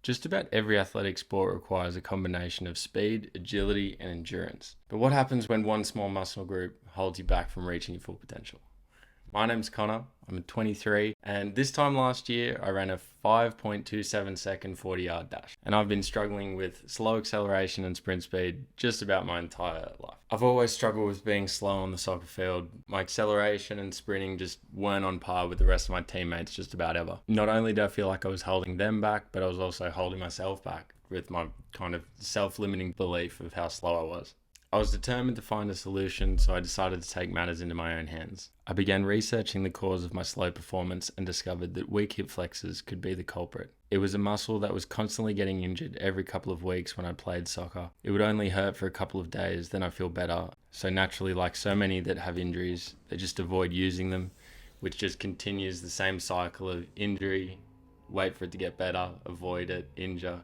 Just about every athletic sport requires a combination of speed, agility, and endurance. But what happens when one small muscle group holds you back from reaching your full potential? My name's Connor, I'm 23, and this time last year I ran a 5.27 second 40-yard dash. And I've been struggling with slow acceleration and sprint speed just about my entire life. I've always struggled with being slow on the soccer field. My acceleration and sprinting just weren't on par with the rest of my teammates just about ever. Not only did I feel like I was holding them back, but I was also holding myself back with my kind of self-limiting belief of how slow I was. I was determined to find a solution, so I decided to take matters into my own hands. I began researching the cause of my slow performance and discovered that weak hip flexors could be the culprit. It was a muscle that was constantly getting injured every couple of weeks when I played soccer. It would only hurt for a couple of days, then I feel better. So naturally, like so many that have injuries, they just avoid using them, which just continues the same cycle of injury, wait for it to get better, avoid it, injure,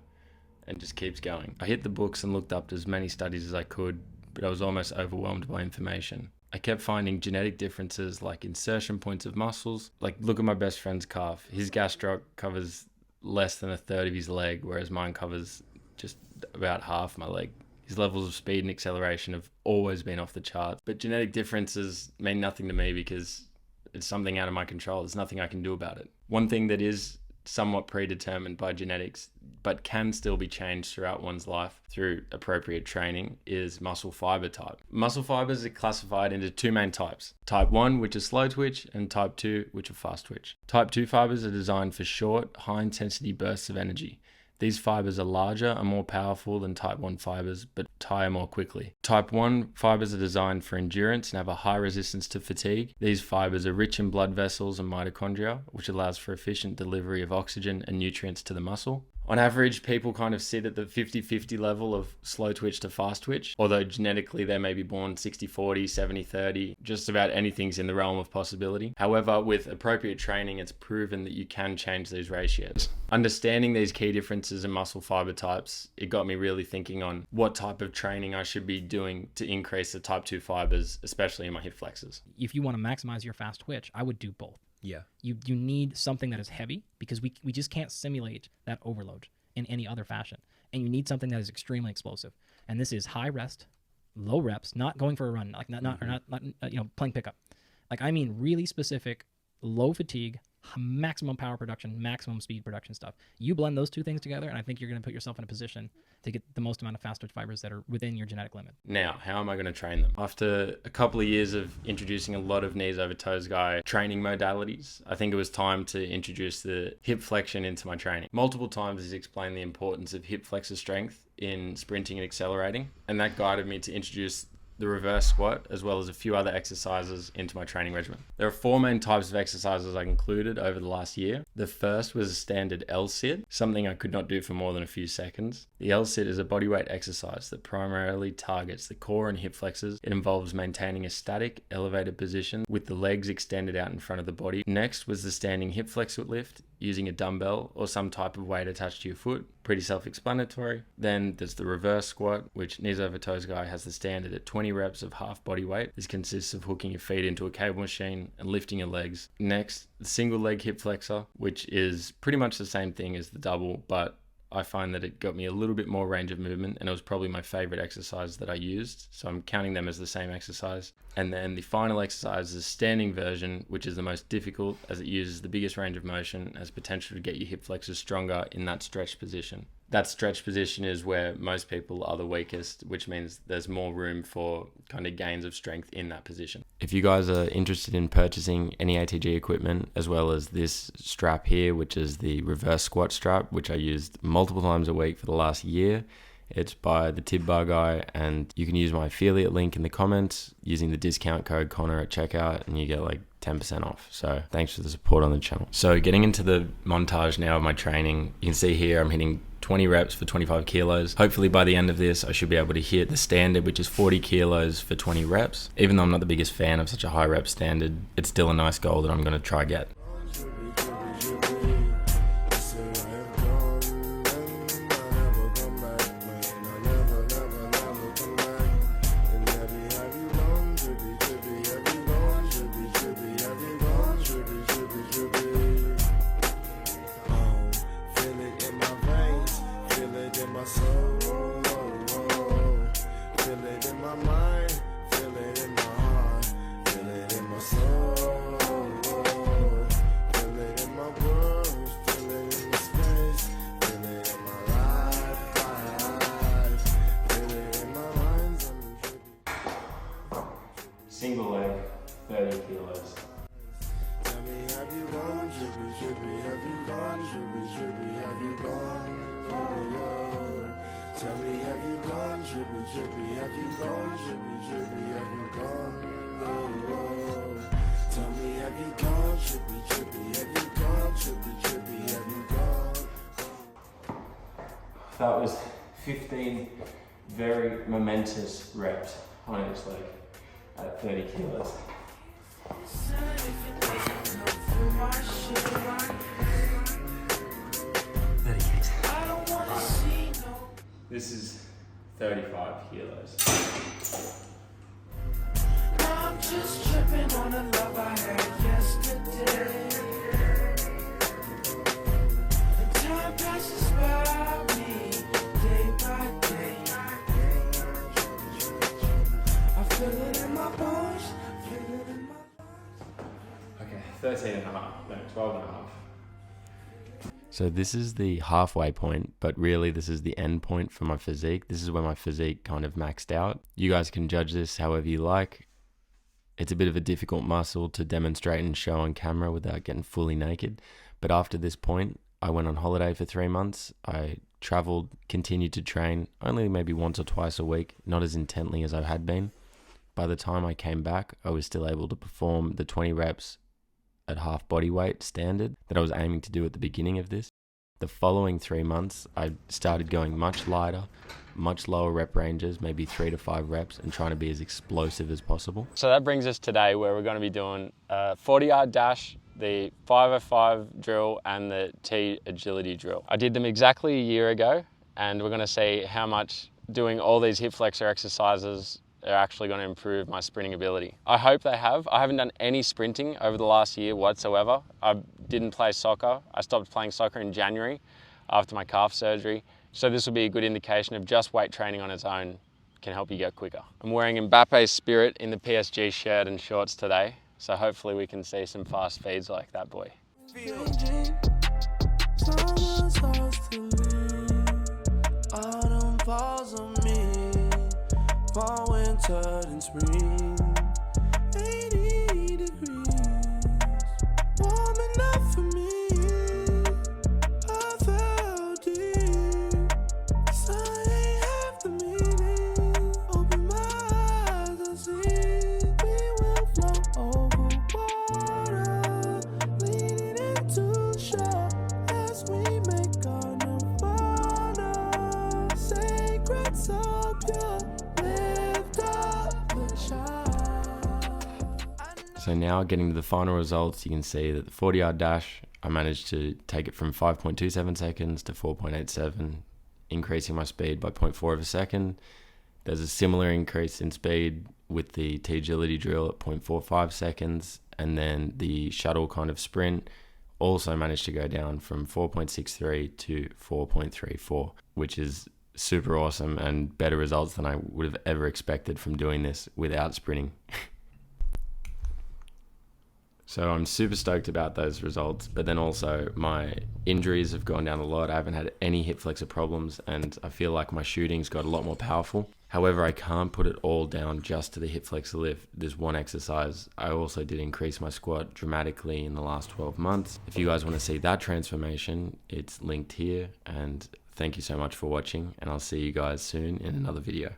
and just keeps going. I hit the books and looked up as many studies as I could, but I was almost overwhelmed by information. I kept finding genetic differences like insertion points of muscles. Like, look at my best friend's calf. His gastroc covers less than a third of his leg, whereas mine covers just about half my leg. His levels of speed and acceleration have always been off the charts. But genetic differences mean nothing to me because it's something out of my control. There's nothing I can do about it. One thing that is somewhat predetermined by genetics, but can still be changed throughout one's life through appropriate training, is muscle fiber type. Muscle fibers are classified into two main types. Type 1, which is slow twitch, and type 2, which are fast twitch. Type 2 fibers are designed for short, high-intensity bursts of energy. These fibers are larger and more powerful than type 1 fibers, but tire more quickly. Type 1 fibers are designed for endurance and have a high resistance to fatigue. These fibers are rich in blood vessels and mitochondria, which allows for efficient delivery of oxygen and nutrients to the muscle. On average, people kind of sit at the 50-50 level of slow twitch to fast twitch, although genetically they may be born 60-40, 70-30, just about anything's in the realm of possibility. However, with appropriate training, it's proven that you can change these ratios. Understanding these key differences in muscle fiber types, it got me really thinking on what type of training I should be doing to increase the type 2 fibers, especially in my hip flexors. If you want to maximize your fast twitch, I would do both. Yeah. You need something that is heavy because we just can't simulate that overload in any other fashion. And you need something that is extremely explosive. And this is high rest, low reps, not going for a run, like not playing pickup. Like, I mean really specific, low fatigue, maximum power production, maximum speed production stuff. You blend those two things together, and I think you're going to put yourself in a position to get the most amount of fast twitch fibers that are within your genetic limit. Now, how am I going to train them? After a couple of years of introducing a lot of knees over toes guy training modalities, I think it was time to introduce the hip flexion into my training. Multiple times he's explained the importance of hip flexor strength in sprinting and accelerating, and that guided me to introduce the reverse squat, as well as a few other exercises into my training regimen. There are 4 main types of exercises I included over the last year. The first was a standard L-sit, something I could not do for more than a few seconds. The L-sit is a bodyweight exercise that primarily targets the core and hip flexors. It involves maintaining a static, elevated position with the legs extended out in front of the body. Next was the standing hip flexor lift, using a dumbbell or some type of weight attached to your foot. Pretty self-explanatory. Then there's the reverse squat, which knees over toes guy has the standard at 20 reps of half body weight. This consists of hooking your feet into a cable machine and lifting your legs. Next, the single leg hip flexor, which is pretty much the same thing as the double, but I find that it got me a little bit more range of movement, and it was probably my favorite exercise that I used. So I'm counting them as the same exercise. And then the final exercise is the standing version, which is the most difficult as it uses the biggest range of motion, has potential to get your hip flexors stronger in that stretched position. That stretched position is where most people are the weakest, which means there's more room for kind of gains of strength in that position. If you guys are interested in purchasing any ATG equipment, as well as this strap here, which is the reverse squat strap, which I used multiple times a week for the last year, it's by the Tib Bar guy, and you can use my affiliate link in the comments using the discount code Connor at checkout, and you get like 10% off. So thanks for the support on the channel. So getting into the montage now of my training, you can see here I'm hitting 20 reps for 25 kilos. Hopefully by the end of this, I should be able to hit the standard, which is 40 kilos for 20 reps. Even though I'm not the biggest fan of such a high rep standard, it's still a nice goal that I'm going to try get. That was 15 very momentous reps on each leg at 30 kilos. This is 35 kilos. I'm just tripping on the love I had yesterday. Time passes by me day by day. I feel it in my bones, feel it in my lungs. Okay, 13 and a half, no, 12 and a half. So this is the halfway point, but really this is the end point for my physique. This is where my physique kind of maxed out. You guys can judge this however you like. It's a bit of a difficult muscle to demonstrate and show on camera without getting fully naked. But after this point, I went on holiday for 3 months. I traveled, continued to train, only maybe once or twice a week, not as intently as I had been. By the time I came back, I was still able to perform the 20 reps at half body weight standard that I was aiming to do at the beginning of this. The following 3 months, I started going much lighter, much lower rep ranges, maybe 3 to 5 reps, and trying to be as explosive as possible. So that brings us today where we're going to be doing a 40-yard dash, the 505 drill, and the T agility drill. I did them exactly a year ago, and we're going to see how much doing all these hip flexor exercises are actually going to improve my sprinting ability. I hope they have. I haven't done any sprinting over the last year whatsoever. I didn't play soccer. I stopped playing soccer in January after my calf surgery. So this will be a good indication of just weight training on its own can help you get quicker. I'm wearing Mbappe's Spirit in the PSG shirt and shorts today. So hopefully we can see some fast feeds like that boy. Fall, winter, and spring, 80 degrees, warm enough for me. I felt deep, so I ain't half the meaning. Open my eyes, I see we will float over water, leaning into shore as we make our nirvana. Sacred, so pure. So now getting to the final results, you can see that the 40-yard dash, I managed to take it from 5.27 seconds to 4.87, increasing my speed by 0.4 of a second. There's a similar increase in speed with the T agility drill at 0.45 seconds, and then the shuttle kind of sprint also managed to go down from 4.63 to 4.34, which is super awesome and better results than I would have ever expected from doing this without sprinting. So I'm super stoked about those results, but then also my injuries have gone down a lot. I haven't had any hip flexor problems, and I feel like my shooting's got a lot more powerful. However, I can't put it all down just to the hip flexor lift, this one exercise. I also did increase my squat dramatically in the last 12 months. If you guys want to see that transformation, it's linked here, and thank you so much for watching, and I'll see you guys soon in another video.